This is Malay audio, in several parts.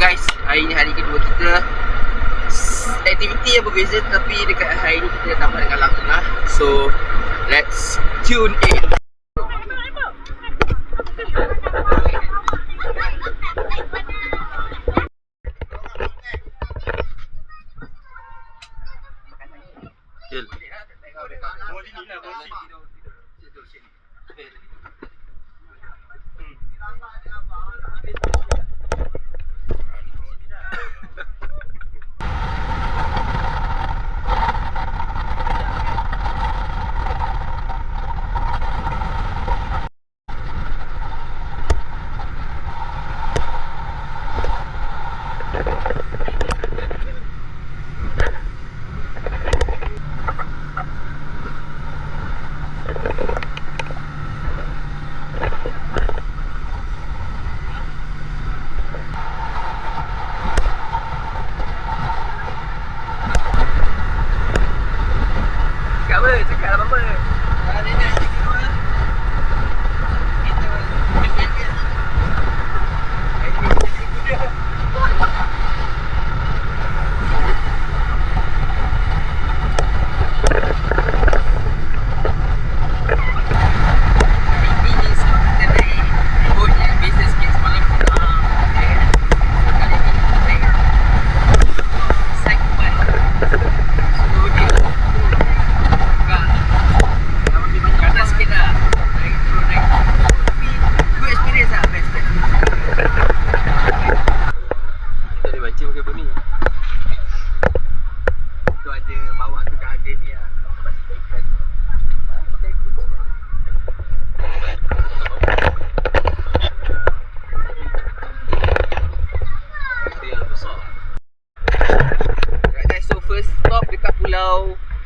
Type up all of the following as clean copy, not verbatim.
guys, hari ni hari kedua kita. Aktiviti yang berbeza, tapi dekat hari ni kita tambah dengan alam tengah. So, let's tune in.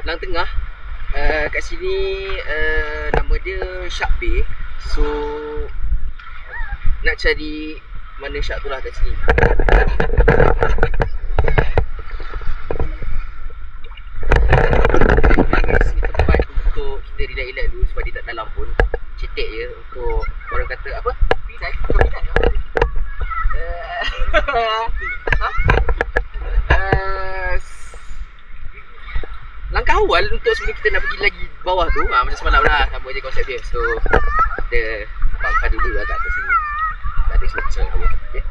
Lang Tengah. Kat sini nama dia Shark Bay. So nak cari mana shark tu lah kat sini. Sini tempat untuk kita relax-relax dulu sebab dia tak dalam pun. Cetek je untuk orang kata apa? Pidai? Bukan pidai lah. Langkah awal untuk sebelum kita nak pergi lagi bawah tu, macam semalam lah, sama je konsep dia. So, kita bangkar dulu lah kat atas sini. Tak ada semua apa. Okay.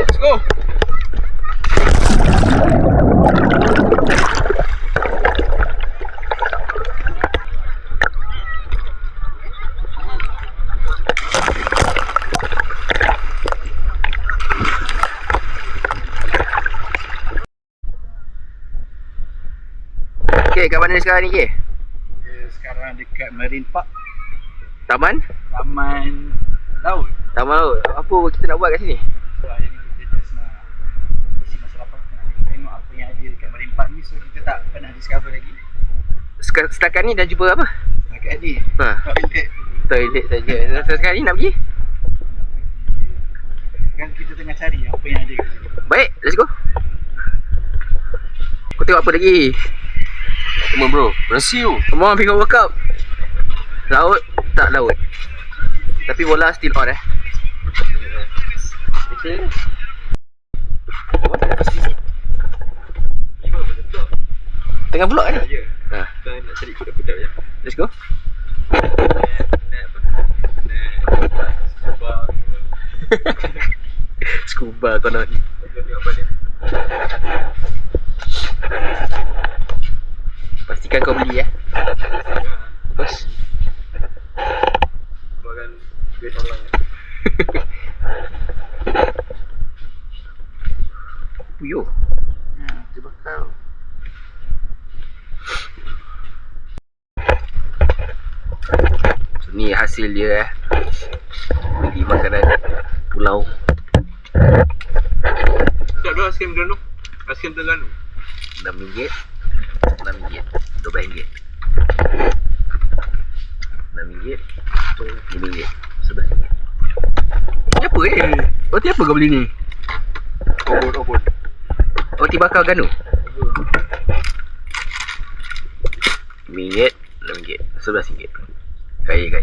Let's go. Okay, kat mana sekarang ni, K? Sekarang dekat Marine Park. Taman? Taman Laut. Taman Laut. Apa kita nak buat kat sini? So hari ni kita just nak isi masa lapang, nak tengok apa yang ada dekat Marine Park ni. So kita tak pernah discover lagi. Setakat ni dah jumpa apa? Setakat ni toilet. Toilet saja. Sekarang ni nak pergi? Kan kita tengah cari apa yang ada kat sini. Baik, let's go. Kau tengok apa lagi? Come on bro, rasiu. Come on, pick up work up. Laut, tak laut. Tapi bola still on Betul. Tengah vlog kan? Ya. Kita nak cari kuda-kuda je. Let's go. lah kau nak tengok balik. Pastikan kau beli Bos. Keluarkan duit online. Puyuh. Dia bakal. So, ni hasil dia beli makanan pulau. Tak ada aiskrim Terengganu. Aiskrim Terengganu. RM6 RM12 RM11 RM6 RM11 Ni apa Roti apa kau beli ni? Obor. Roti bakar Ganu? RM6 RM11 Kaya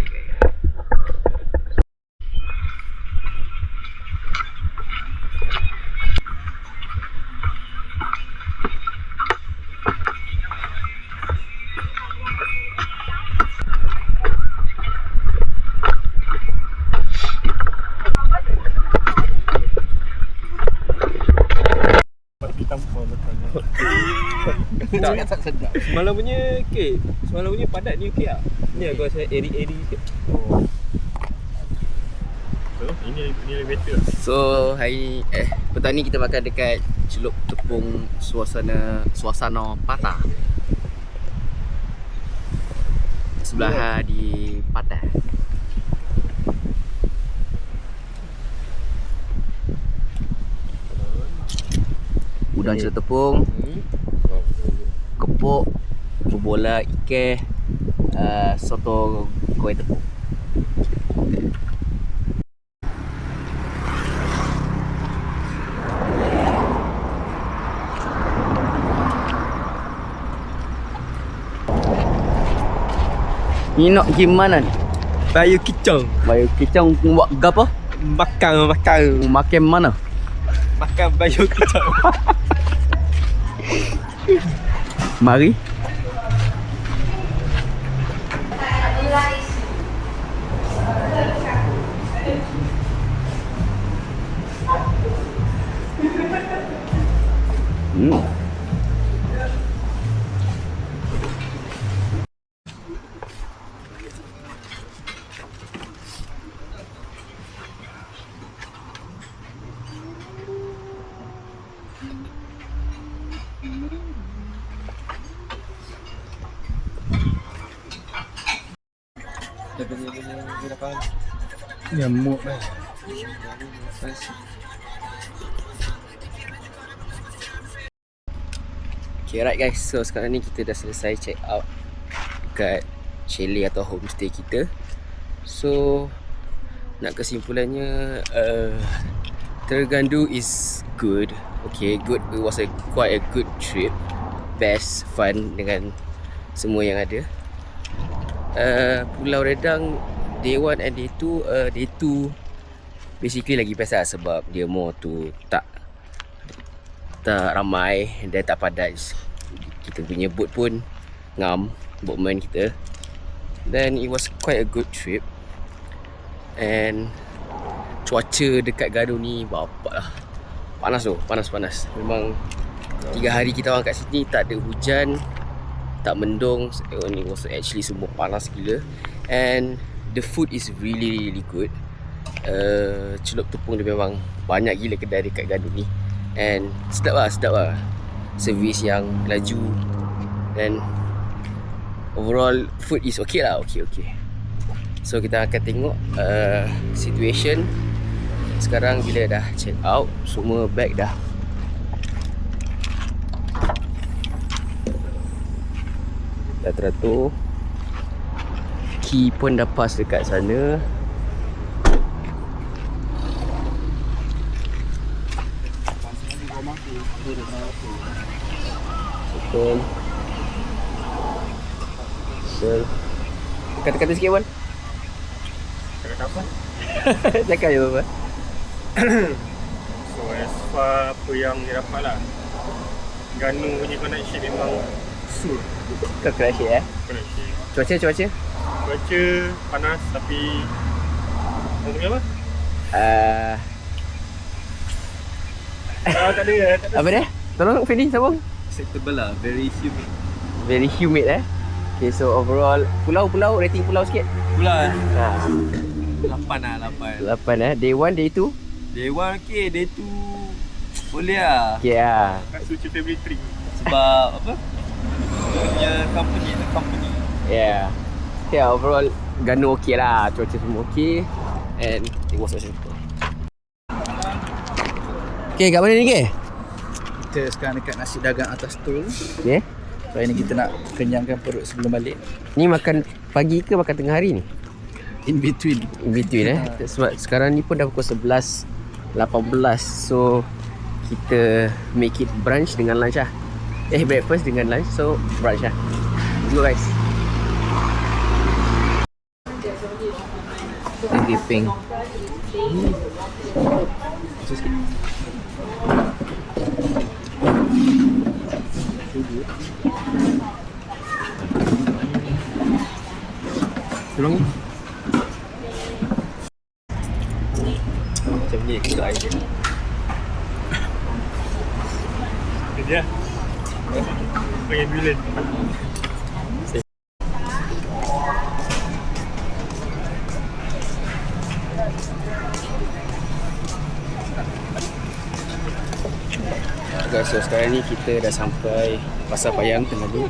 Tak sedap. Semalam punya okey. Semalam punya padat ni okey tak? Ni aku rasa airy sikit. So, ini lebih better. So hari petang ni kita makan dekat Celup Tepung Suasana Patah. Sebelah di Patah. Udang celup tepung, kepuk, berbola ikan, soto kuih tepung. Ni nak pergi mana ni? Bayu kicang. Bayu kicang buat apa? Makan. Makan mana? Makan bayu kicang. Mari. Nyamuk lah. Okay, right guys, so sekarang ni kita dah selesai check out dekat chalet atau homestay kita. So nak kesimpulannya, Terengganu is good. Okay, good. It was quite a good trip. Best, fun dengan semua yang ada. Pulau Redang Day 1 and Day 2, Day 2 basically lagi best lah, sebab dia more tu tak ramai dan tak padat. Kita punya boat pun ngam, boatman kita. Then it was quite a good trip. And cuaca dekat Ganu ni bapak lah, panas tu, panas. Memang 3 hari kita orang kat sini tak ada hujan, tak mendung. It was actually semua panas gila. And the food is really good. Celup tepung dia memang banyak gila kedai dekat Ganu ni. And sedap lah. Servis yang laju. Dan overall food is okay lah. Okay. So kita akan tengok situation sekarang bila dah check out, semua bag dah teratur. Key pun dah pas dekat sana. Betul. Kata-kata sikit pun. Kata apa? Cakap je apa. So as far apa yang dia dapat lah, Ganu punya connection memang sur. Kau crash ya? Connection. Cuaca? Cuaca panas tapi apa? Tak ada. Apa dia? Tolong Fendi sambung. Acceptable lah, very humid. Very humid Okay, so overall pulau rating pulau sikit. Pula Ha, 8 lah, 8. 8 Day 1, day 2. Day 1 okay, day 2 boleh lah. Okay lah. Suci family tree. Sebab apa? Dia punya company. Yeah. Okay, overall Ganu okay lah. Cuaca semua okay. And it was acceptable. Okay, kat mana ni ke? Kita sekarang dekat nasi dagang atas tol. Okay. So ini kita nak kenyangkan perut sebelum balik. Ni makan pagi ke makan tengah hari ni? In between. In between Sebab sekarang ni pun dah pukul 11.18. So kita make it brunch dengan lunch lah. Breakfast dengan lunch. So brunch lah. Let's go guys. Ping. Tolong ni. Macam ni kita idea. Dia. Pengen bulan. Okay, so sekarang ni kita dah sampai Pasar Payang Terengganu.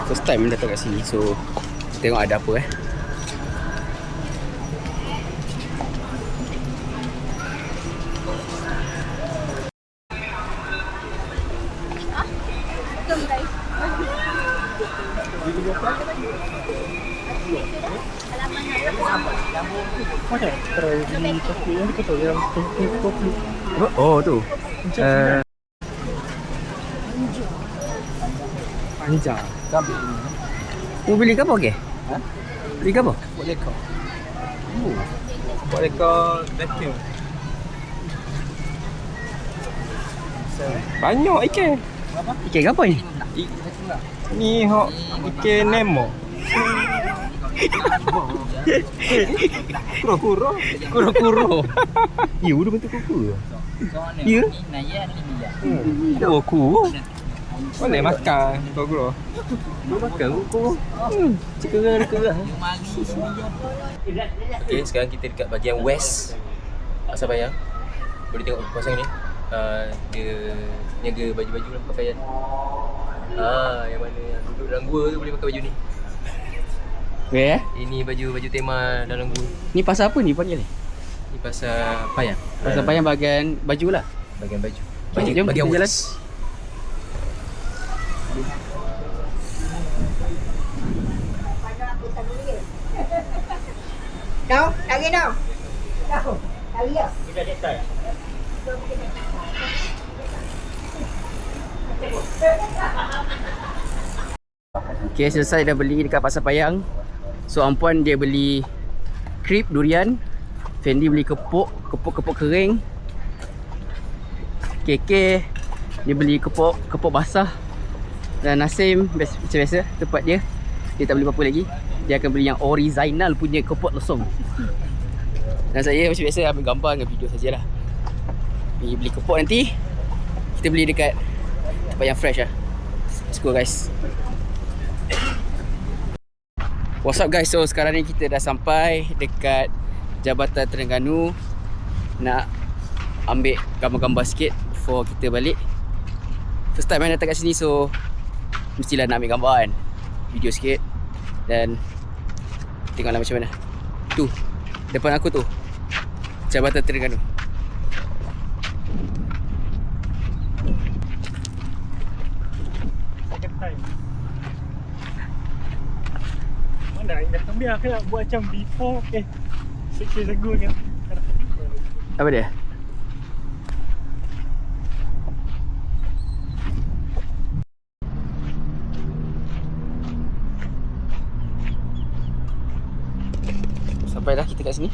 First time datang kat sini, so tengok ada apa Oh tu. Panjang. Kambing. Mau beli ke apa ke? Ha? Beli ke apa? Boleh kau. Buat rekod vacuum. Banyak ikan. Ikan ke apa ni? Ni hok ikan Nemo. Kuro-kuro. Kuro-kuro. Ya, udah bentuk kuku. Ya? Oh, kuro. Boleh makan kuro-kuro. Makan kuku. Cerah. Okay, sekarang kita dekat bahagian west Pasar Payang. Boleh tengok kawasan ni. Dia niaga baju-baju lah, pakaian. Yang mana yang duduk dalam gua tu boleh pakai baju ni. Okay, Ini baju tema dalam gua. Ni pasar apa ni panggil ni? Ni Pasar Payang. Pasar Payang bahagian baju lah. Bahagian baju. Jom bahagian jalan. Đâu? Lagi đâu? Đâu? Lagi ya? Okay, selesai dah beli dekat Pasar Payang. So Ampuan dia beli krip durian, Fendi beli kepok kering, KK dia beli kepok basah, dan Nasim macam biasa tempat dia tak beli apa-apa lagi. Dia akan beli yang original punya kepok lesung. Dan saya macam biasa ambil gambar dengan video sajalah. Pergi beli kepok nanti kita beli dekat tempat yang fresh lah. Let's go guys. What's up guys, so sekarang ni kita dah sampai dekat Jabatan Terengganu. Nak ambil gambar-gambar sikit before kita balik. First time datang kat sini, so mestilah nak ambil gambar kan, video sikit. Dan tengoklah macam mana. Tu, depan aku tu Jabatan Terengganu. Second time. Mana yang datang biar aku nak buat macam before 6 years ago kan. Apa dia? Sampailah kita kat sini.